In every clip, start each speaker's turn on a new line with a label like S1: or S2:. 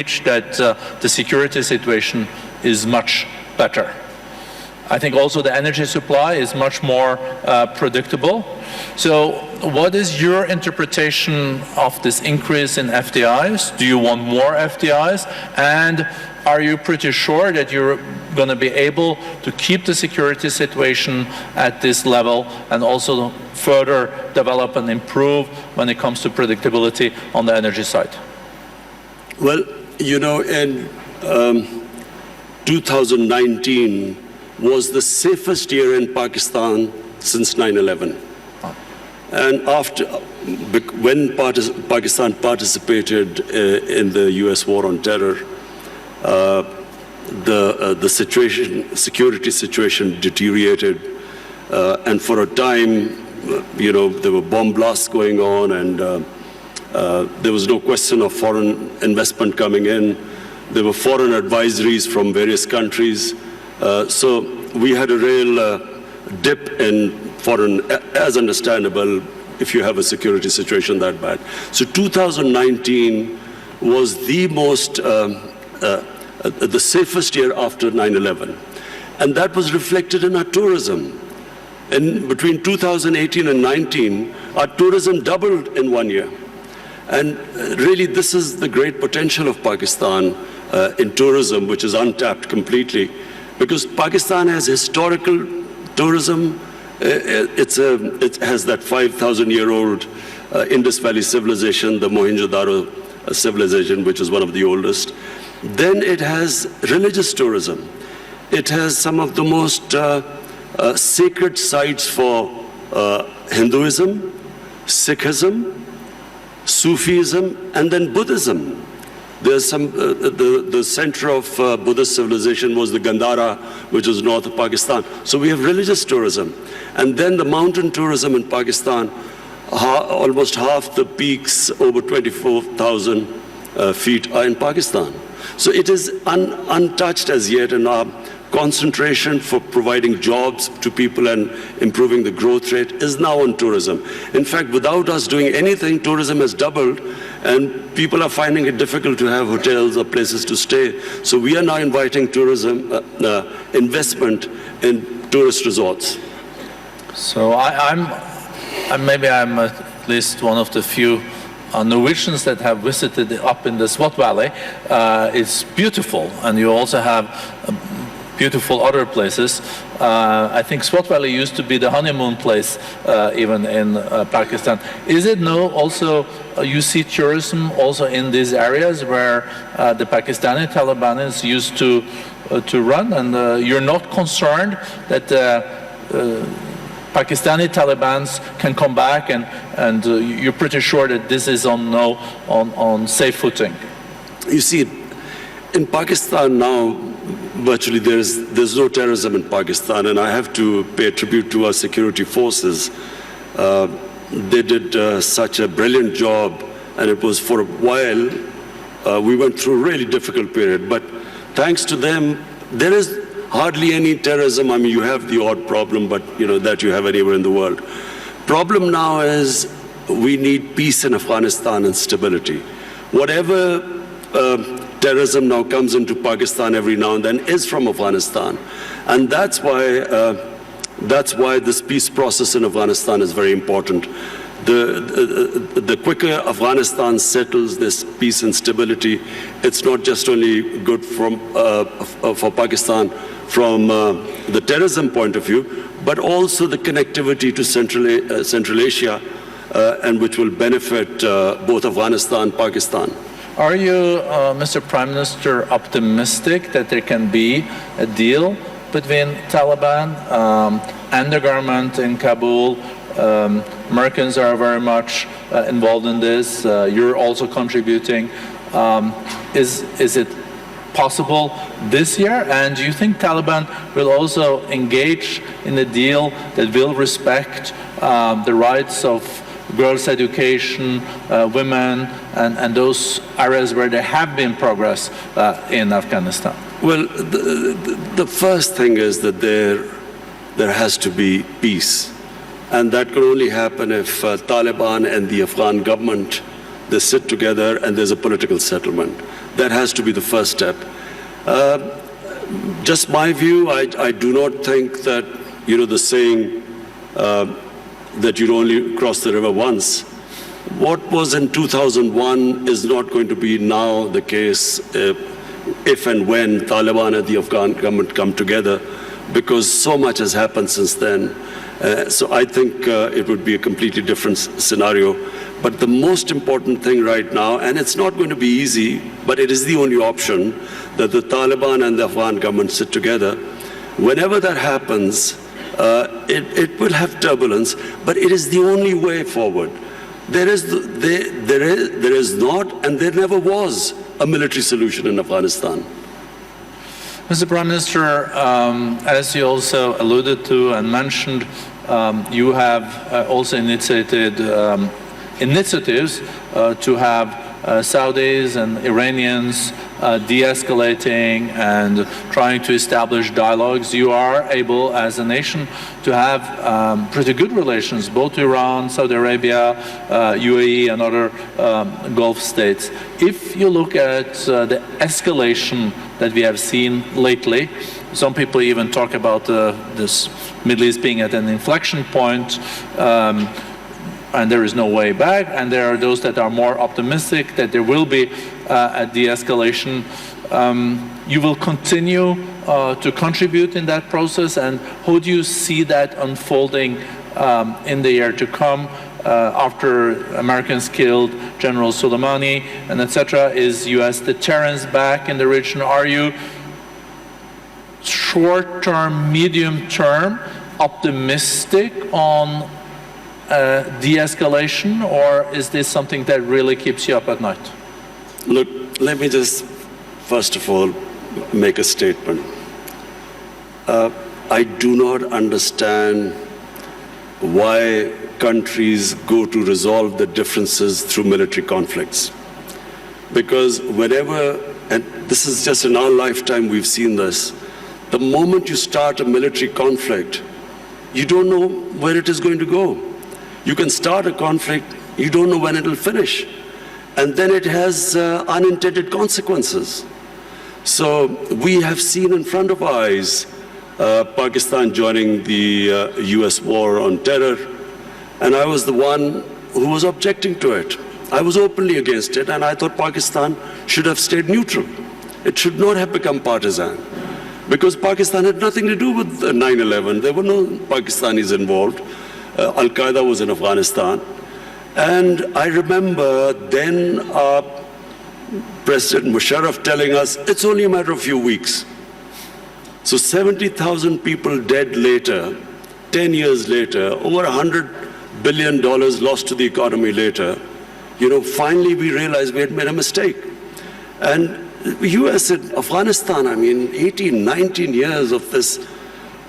S1: that the security situation is much better. I think also the energy supply is much more predictable. So what is your interpretation of this increase in FDIs? Do you want more FDIs? And are you pretty sure that you're going to be able to keep the security situation at this level and also further develop and improve when it comes to predictability on the energy side?
S2: Well, you know, in 2019 was the safest year in Pakistan since 9/11. And when Pakistan participated in the U.S. war on terror, the security situation deteriorated, and for a time, you know, there were bomb blasts going on, and there was no question of foreign investment coming in. There were foreign advisories from various countries. So we had a real dip in foreign, as understandable if you have a security situation that bad. So 2019 was the the safest year after 9/11. And that was reflected in our tourism. And between 2018 and 19, our tourism doubled in 1 year. And really, this is the great potential of Pakistan in tourism, which is untapped completely. Because Pakistan has historical tourism. It has that 5,000-year-old Indus Valley civilization, the Mohenjo-daro civilization, which is one of the oldest. Then it has religious tourism. It has some of the most sacred sites for Hinduism, Sikhism, Sufism, and then Buddhism. There's some, the center of Buddhist civilization was the Gandhara, which is north of Pakistan. So we have religious tourism. And then the mountain tourism in Pakistan, almost half the peaks, over 24,000 feet, are in Pakistan. So it is untouched as yet, and our concentration for providing jobs to people and improving the growth rate is now on tourism. In fact, without us doing anything, tourism has doubled, and people are finding it difficult to have hotels or places to stay. So we are now inviting tourism investment in tourist resorts.
S1: So maybe I'm at least one of the few Norwegians that have visited up in the Swat Valley. It's beautiful, and you also have beautiful other places. I think Swat Valley used to be the honeymoon place even in Pakistan. Is it now also, you see tourism also in these areas where the Pakistani Taliban used to run, and you're not concerned that Pakistani Taliban can come back, and you're pretty sure that this is on safe footing?
S2: You see, in Pakistan now, virtually there's no terrorism in Pakistan, and I have to pay tribute to our security forces. They did such a brilliant job, and it was for a while, we went through a really difficult period, but thanks to them, there is hardly any terrorism. I mean, you have the odd problem, but you know that you have anywhere in the world. Problem now is we need peace in Afghanistan and stability. Whatever terrorism now comes into Pakistan every now and then is from Afghanistan, and that's why this peace process in Afghanistan is very important. The quicker Afghanistan settles this peace and stability, it's not just only good for Pakistan from the terrorism point of view, but also the connectivity to Central Asia, and which will benefit both Afghanistan and Pakistan.
S1: Are you, Mr. Prime Minister, optimistic that there can be a deal between Taliban and the government in Kabul? Americans are very much involved in this. You're also contributing. Is it possible this year? And do you think Taliban will also engage in a deal that will respect the rights of girls' education, women, and those areas where there have been progress in Afghanistan?
S2: Well, the first thing is that there has to be peace. And that can only happen if Taliban and the Afghan government, they sit together and there's a political settlement. That has to be the first step. Just my view, I do not think that, the saying that you only cross the river once. What was in 2001 is not going to be now the case if and when Taliban and the Afghan government come together, because so much has happened since then. So I think it would be a completely different scenario. But the most important thing right now, and it's not going to be easy, but it is the only option, that the Taliban and the Afghan government sit together. Whenever that happens, it will have turbulence, but it is the only way forward. There is not, and there never was, a military solution in Afghanistan.
S1: Mr. Prime Minister, as you also alluded to and mentioned, you have also initiated initiatives to have Saudis and Iranians de-escalating and trying to establish dialogues. You are able, as a nation, to have pretty good relations, both Iran, Saudi Arabia, UAE, and other Gulf states. If you look at the escalation that we have seen lately, some people even talk about this Middle East being at an inflection point, and there is no way back, and there are those that are more optimistic that there will be a de-escalation. You will continue to contribute in that process, and how do you see that unfolding in the year to come after Americans killed General Soleimani and etc.? Is U.S. deterrence back in the region? Are you short-term, medium-term optimistic on de-escalation, or is this something that really keeps you up at night?
S2: Look, let me just first of all make a statement. I do not understand why countries go to resolve the differences through military conflicts. Because whenever, and this is just in our lifetime we've seen this, the moment you start a military conflict, you don't know where it is going to go. You can start a conflict, you don't know when it will finish. And then it has unintended consequences. So we have seen in front of our eyes Pakistan joining the US war on terror. And I was the one who was objecting to it. I was openly against it, and I thought Pakistan should have stayed neutral. It should not have become partisan. Because Pakistan had nothing to do with 9/11. There were no Pakistanis involved. Al-Qaeda was in Afghanistan. And I remember then President Musharraf telling us, it's only a matter of a few weeks. So 70,000 people dead later, 10 years later, over $100 billion lost to the economy later, finally we realized we had made a mistake. And the US and Afghanistan, 18, 19 years of this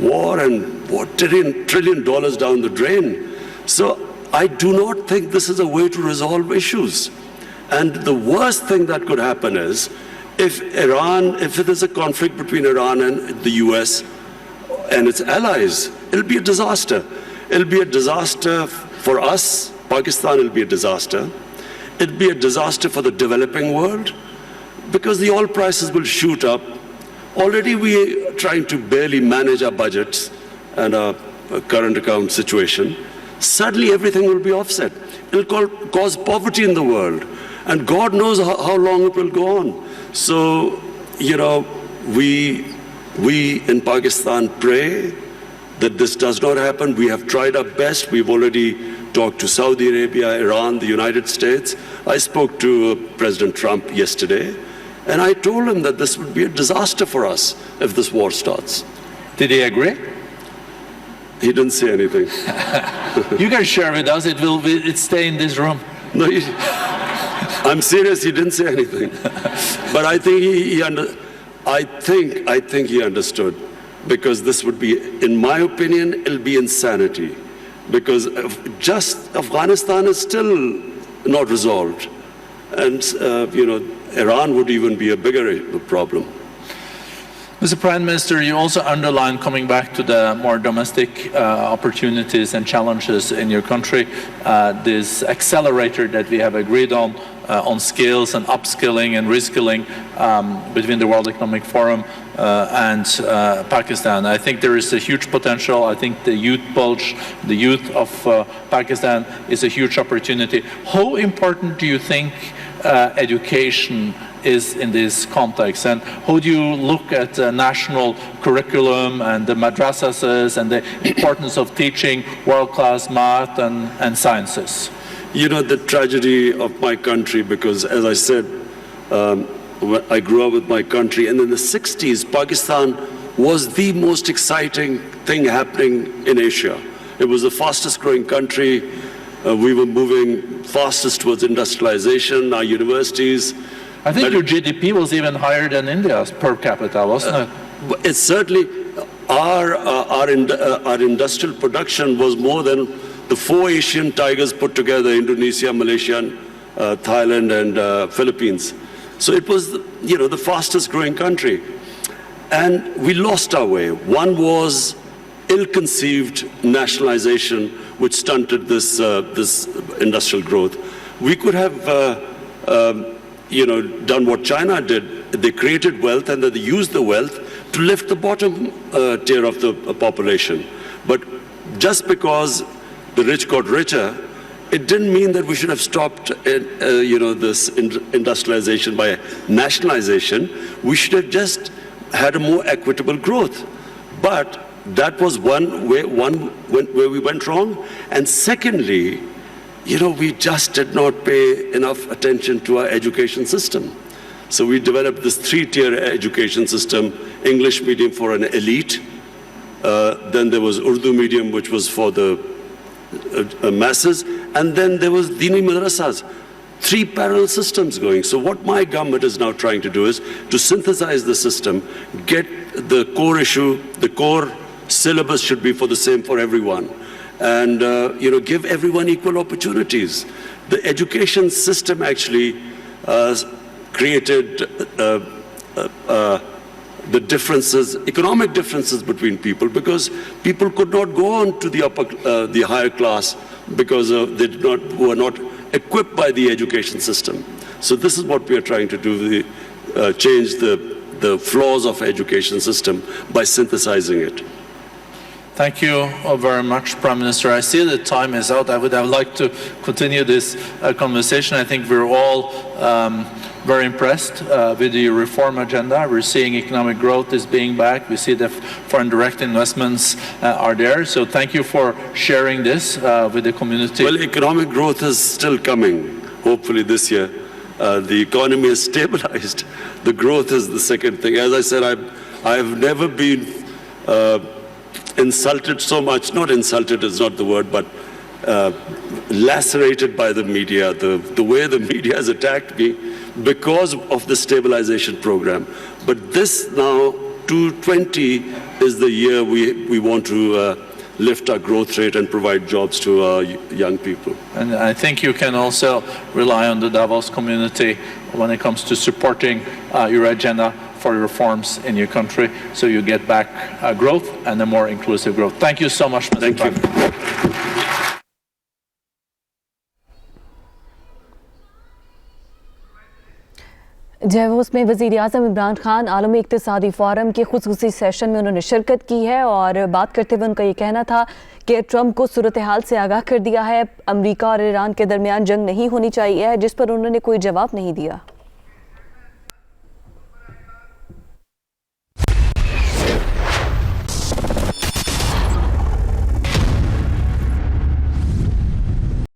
S2: war, and what, $1 trillion down the drain. So I do not think this is a way to resolve issues. And the worst thing that could happen is if it is a conflict between Iran and the US and its allies, it'll be a disaster. It'll be a disaster for us, Pakistan, it'll be a disaster. It'll be a disaster for the developing world, because the oil prices will shoot up. Already we are trying to barely manage our budgets and our current account situation. Suddenly everything will be offset. It'll cause poverty in the world. And God knows how long it will go on. So, we in Pakistan pray that this does not happen. We have tried our best. We've already talked to Saudi Arabia, Iran, the United States. I spoke to President Trump yesterday. And I told him that this would be a disaster for us if this war starts.
S1: Did he agree?
S2: He didn't say anything.
S1: You can share with us. It stay in this room.
S2: No, I'm serious. He didn't say anything. But I think I think he understood, because this would be, in my opinion, it'll be insanity. Because just Afghanistan is still not resolved, and Iran would even be a bigger problem.
S1: Mr. Prime Minister, you also underlined, coming back to the more domestic opportunities and challenges in your country, this accelerator that we have agreed on on skills and upskilling and reskilling between the World Economic Forum and Pakistan. I think there is a huge potential. I think the youth bulge, the youth of Pakistan is a huge opportunity. How important do you think education is in this context, and how do you look at the national curriculum and the madrasas and the importance of teaching world-class math and sciences?
S2: You know, the tragedy of my country, because as I said, I grew up with my country, and in the 60s, Pakistan was the most exciting thing happening in Asia. It was the fastest growing country. We were moving fastest towards industrialization, our universities.
S1: I think your GDP was even higher than India's per capita, wasn't it?
S2: It's certainly, our industrial production was more than the 4 Asian tigers put together, Indonesia, Malaysia, Thailand, and Philippines. So it was, you know, the fastest growing country. And we lost our way. One was ill-conceived nationalization, which stunted this industrial growth. We could have done what China did. They created wealth and they used the wealth to lift the bottom tier of the population. But just because the rich got richer, it didn't mean that we should have stopped this industrialization by nationalization. We should have just had a more equitable growth. But that was one where we went wrong. And secondly, we just did not pay enough attention to our education system. So we developed this 3-tier education system, English medium for an elite. Then there was Urdu medium, which was for the masses. And then there was Dini madrasas. 3 parallel systems going. So what my government is now trying to do is to synthesize the system, get the core issue, the core syllabus should be for the same for everyone. And give everyone equal opportunities. The education system actually created the differences, economic differences between people, because people could not go on to the higher class because they were not equipped by the education system. So this is what we are trying to do: change the flaws of education system by synthesizing it.
S1: Thank you very much, Prime Minister. I see the time is out. I would have liked to continue this conversation. I think we're all very impressed with the reform agenda. We're seeing economic growth is being back. We see that foreign direct investments are there. So thank you for sharing this with the community.
S2: Well, economic growth is still coming, hopefully this year. The economy is stabilized. The growth is the second thing. As I said, I've never been insulted so much. Not insulted is not the word, but lacerated by the media, the way the media has attacked me because of the stabilization program. But this now, 2020, is the year we want to lift our growth rate and provide jobs to our young people.
S1: And I think you can also rely on the Davos community when it comes to supporting your agenda for reforms in your country, so you get back growth and a more inclusive growth. Thank you so much, Mr. Prime.
S2: Thank you.
S3: Davos में वज़ीर-ए-आज़म इमरान खान आलमी इक़्तिसादी forum के ख़ुसूसी session में उन्होंने शिरकत की है और बात करते हुए उनका ये कहना था कि ट्रंप को सूरत हाल से आगाह कर दिया है। अमेरिका और ईरान के दरमियान जंग नहीं होनी चाहिए है, जिस पर उन्होंने कोई जवाब नहीं दिया।